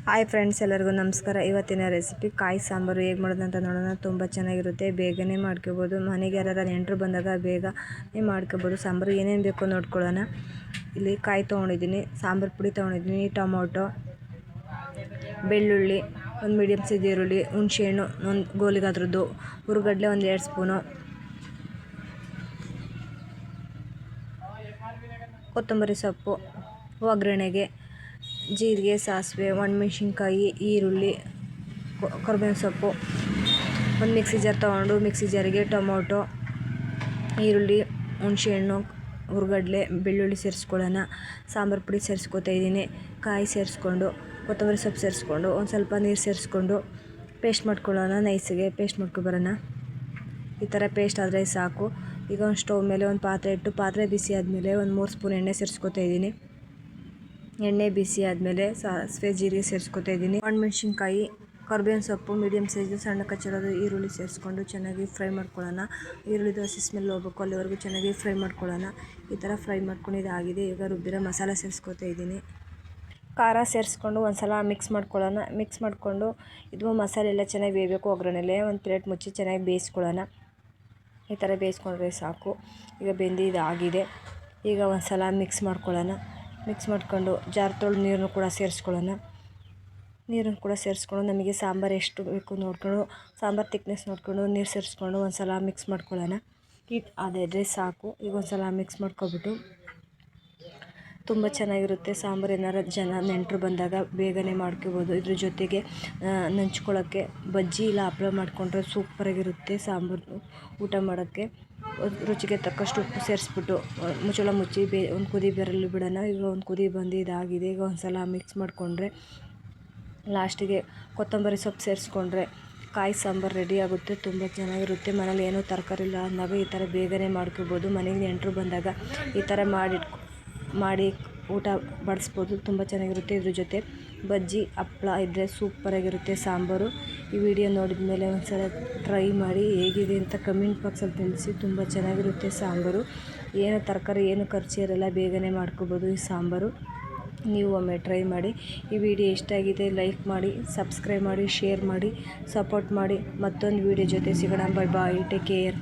Hi friends, ಎಲ್ಲರಿಗೂ ನಮಸ್ಕಾರ. ಇವತ್ತಿನ ರೆಸಿಪಿ ಕಾಯಿ ಸಾಂಬಾರು ಹೇಗೆ ಮಾಡೋದು ಅಂತ ನೋಡೋಣ. ತುಂಬ ಚೆನ್ನಾಗಿರುತ್ತೆ, ಬೇಗನೆ ಮಾಡ್ಕೋಬೋದು. ಮನೆಗೆ ಯಾರು ನೆಂಟರು ಬಂದಾಗ ಬೇಗನೆ ಮಾಡ್ಕೋಬೋದು. ಸಾಂಬಾರು ಏನೇನು ಬೇಕೋ ನೋಡ್ಕೊಳ್ಳೋಣ. ಇಲ್ಲಿ ಕಾಯಿ ತೊಗೊಂಡಿದ್ದೀನಿ, ಸಾಂಬಾರು ಪುಡಿ ತೊಗೊಂಡಿದ್ದೀನಿ, ಟೊಮೊಟೊ, ಬೆಳ್ಳುಳ್ಳಿ, ಒಂದು ಮೀಡಿಯಮ್ ಸೈಜ್ ಈರುಳ್ಳಿ, ಹುಣಸೆಹಣ್ಣು ಒಂದು ಗೋಲಿಗಾದ್ರದ್ದು, ಹುರುಗಡ್ಲೆ ಒಂದು 2 ಸ್ಪೂನು, ಕೊತ್ತಂಬರಿ ಸೊಪ್ಪು, ಒಗ್ಗರಣೆಗೆ ಜೀರಿಗೆ, ಸಾಸಿವೆ, ಒಣಮೆಣಸಿನ್ಕಾಯಿ, ಈರುಳ್ಳಿ, ಕರಿಬೇವಿನ ಸೊಪ್ಪು, ಒಂದು ಮಿಕ್ಸಿ ಜಾರ್ ತೊಗೊಂಡು ಮಿಕ್ಸಿ ಜಾರಿಗೆ ಟೊಮೊಟೊ, ಈರುಳ್ಳಿ, ಹುಣಸೆಹಣ್ಣು, ಹುರುಗಡ್ಲೆ, ಬೆಳ್ಳುಳ್ಳಿ ಸೇರಿಸ್ಕೊಳ್ಳೋಣ. ಸಾಂಬಾರು ಪುಡಿ ಸೇರಿಸ್ಕೊತಾ ಇದ್ದೀನಿ. ಕಾಯಿ ಸೇರಿಸ್ಕೊಂಡು, ಕೊತ್ತಂಬರಿ ಸೊಪ್ಪು ಸೇರಿಸ್ಕೊಂಡು, ಒಂದು ಸ್ವಲ್ಪ ನೀರು ಸೇರಿಸ್ಕೊಂಡು ಪೇಸ್ಟ್ ಮಾಡ್ಕೊಳ್ಳೋಣ. ನೈಸಿಗೆ ಪೇಸ್ಟ್ ಮಾಡ್ಕೊಬರೋಣ. ಈ ಥರ ಪೇಸ್ಟ್ ಆದರೆ ಸಾಕು. ಈಗ ಒಂದು ಸ್ಟವ್ ಮೇಲೆ ಒಂದು ಪಾತ್ರೆ ಇಟ್ಟು, ಪಾತ್ರೆ ಬಿಸಿ ಆದಮೇಲೆ ಒಂದು 3 ಸ್ಪೂನ್ ಎಣ್ಣೆ ಸೇರಿಸ್ಕೊತಾ ಇದ್ದೀನಿ. ಎಣ್ಣೆ ಬಿಸಿ ಆದಮೇಲೆ ಸಾಸಿವೆ, ಜೀರಿಗೆ ಸೇರಿಸ್ಕೊತಾ ಇದ್ದೀನಿ. ಒಣಮೆಣಸಿನ್ಕಾಯಿ, ಕರಿಬೇವಿನ ಸೊಪ್ಪು, ಮೀಡಿಯಮ್ ಸೈಜು ಸಣ್ಣ ಕಚ್ಚಿರೋದು ಈರುಳ್ಳಿ ಸೇರಿಸ್ಕೊಂಡು ಚೆನ್ನಾಗಿ ಫ್ರೈ ಮಾಡ್ಕೊಳ್ಳೋಣ. ಈರುಳ್ಳಿದು ಹಸಿ ಸ್ಮೆಲ್ ಹೋಗ್ಬೇಕು, ಅಲ್ಲಿವರೆಗೂ ಚೆನ್ನಾಗಿ ಫ್ರೈ ಮಾಡ್ಕೊಳ್ಳೋಣ. ಈ ಥರ ಫ್ರೈ ಮಾಡ್ಕೊಂಡಿದ್ದಾಗಿದೆ. ಈಗ ರುಬ್ಬಿರೋ ಮಸಾಲ ಸೇರಿಸ್ಕೊತಾ ಇದ್ದೀನಿ. ಖಾರ ಸೇರಿಸ್ಕೊಂಡು ಒಂದು ಸಲ ಮಿಕ್ಸ್ ಮಾಡ್ಕೊಳ್ಳೋಣ. ಮಿಕ್ಸ್ ಮಾಡಿಕೊಂಡು ಇದು ಮಸಾಲೆ ಎಲ್ಲ ಚೆನ್ನಾಗಿ ಬೇಯಬೇಕು. ಒಗ್ಗರಣೆಲೆ ಒಂದು ಪ್ಲೇಟ್ ಮುಚ್ಚಿ ಚೆನ್ನಾಗಿ ಬೇಯಿಸ್ಕೊಳ್ಳೋಣ. ಈ ಥರ ಬೇಯಿಸ್ಕೊಂಡ್ರೆ ಸಾಕು. ಈಗ ಬೆಂದಿದ್ದಾಗಿದೆ. ಈಗ ಒಂದು ಸಲ ಮಿಕ್ಸ್ ಮಾಡ್ಕೊಳ್ಳೋಣ. ಮಿಕ್ಸ್ ಮಾಡ್ಕೊಂಡು ಜಾರ್ ತೊಳೆದು ನೀರನ್ನು ಕೂಡ ಸೇರಿಸ್ಕೊಳ್ಳೋಣ. ನೀರನ್ನು ಕೂಡ ಸೇರಿಸ್ಕೊಂಡು ನಮಗೆ ಸಾಂಬಾರು ಎಷ್ಟು ಬೇಕು ನೋಡ್ಕೊಂಡು, ಸಾಂಬಾರು ತಿಕ್ನೆಸ್ ನೋಡಿಕೊಂಡು ನೀರು ಸೇರಿಸ್ಕೊಂಡು ಒಂದು ಸಲ ಮಿಕ್ಸ್ ಮಾಡ್ಕೊಳ್ಳೋಣ. ಅದಾದರೆ ಸಾಕು. ಈಗ ಒಂದು ಸಲ ಮಿಕ್ಸ್ ಮಾಡ್ಕೊಬಿಟ್ಟು ತುಂಬ ಚೆನ್ನಾಗಿರುತ್ತೆ ಸಾಂಬಾರು. ಏನಾರು ನೆಂಟರು ಬಂದಾಗ ಬೇಗನೆ ಮಾಡ್ಕೋಬೋದು. ಇದ್ರ ಜೊತೆಗೆ ನಂಚ್ಕೊಳ್ಳೋಕ್ಕೆ ಬಜ್ಜಿ ಇಲ್ಲ ಹಪ್ಪಳ ಮಾಡಿಕೊಂಡ್ರೆ ಸೂಪರಾಗಿರುತ್ತೆ ಸಾಂಬಾರು ಊಟ ಮಾಡೋಕ್ಕೆ. ರುಚಿಗೆ ತಕ್ಕಷ್ಟು ಉಪ್ಪು ಸೇರಿಸ್ಬಿಟ್ಟು ಮುಚ್ಚಳ ಮುಚ್ಚಿ ಒಂದು ಕುದಿ ಬರಲು ಬಿಡೋಣ. ಈಗ ಒಂದು ಕುದಿ ಬಂದಿದ್ದಾಗಿದೆ. ಈಗ ಒಂದು ಸಲ ಮಿಕ್ಸ್ ಮಾಡಿಕೊಂಡ್ರೆ ಲಾಸ್ಟಿಗೆ ಕೊತ್ತಂಬರಿ ಸೊಪ್ಪು ಸೇರಿಸ್ಕೊಂಡ್ರೆ ಕಾಯಿ ಸಾಂಬಾರು ರೆಡಿ ಆಗುತ್ತೆ. ತುಂಬ ಚೆನ್ನಾಗಿರುತ್ತೆ. ಮನೇಲಿ ಏನೂ ತರಕಾರಿ ಇಲ್ಲ ಅಂದಾಗ ಈ ಥರ ಬೇಗನೆ ಮಾಡ್ಕೋಬೋದು. ಮನೆಗೆ ನೆಂಟರು ಬಂದಾಗ ಈ ಥರ ಮಾಡಿ ಊಟ ಬಡಿಸ್ಬೋದು. ತುಂಬ ಚೆನ್ನಾಗಿರುತ್ತೆ. ಇದ್ರ ಜೊತೆ ಬಜ್ಜಿ ಹಪ್ಪಳ ಇದ್ದರೆ ಸೂಪರಾಗಿರುತ್ತೆ ಸಾಂಬಾರು. ಈ ವಿಡಿಯೋ ನೋಡಿದ ಮೇಲೆ ಒಂದು ಸಲ ಟ್ರೈ ಮಾಡಿ, ಹೇಗಿದೆ ಅಂತ ಕಮೆಂಟ್ ಬಾಕ್ಸಲ್ಲಿ ತಿಳಿಸಿ. ತುಂಬ ಚೆನ್ನಾಗಿರುತ್ತೆ ಸಾಂಬಾರು. ಏನು ತರಕಾರಿ ಏನು ಖರ್ಚು ಇರಲ್ಲ, ಬೇಗನೆ ಮಾಡ್ಕೋಬೋದು ಈ ಸಾಂಬಾರು. ನೀವು ಒಮ್ಮೆ ಟ್ರೈ ಮಾಡಿ. ಈ ವಿಡಿಯೋ ಇಷ್ಟ ಆಗಿದೆ ಲೈಕ್ ಮಾಡಿ, ಸಬ್ಸ್ಕ್ರೈಬ್ ಮಾಡಿ, ಶೇರ್ ಮಾಡಿ, ಸಪೋರ್ಟ್ ಮಾಡಿ. ಮತ್ತೊಂದು ವಿಡಿಯೋ ಜೊತೆ ಸಿಗೋಣ. Bye bye, take care.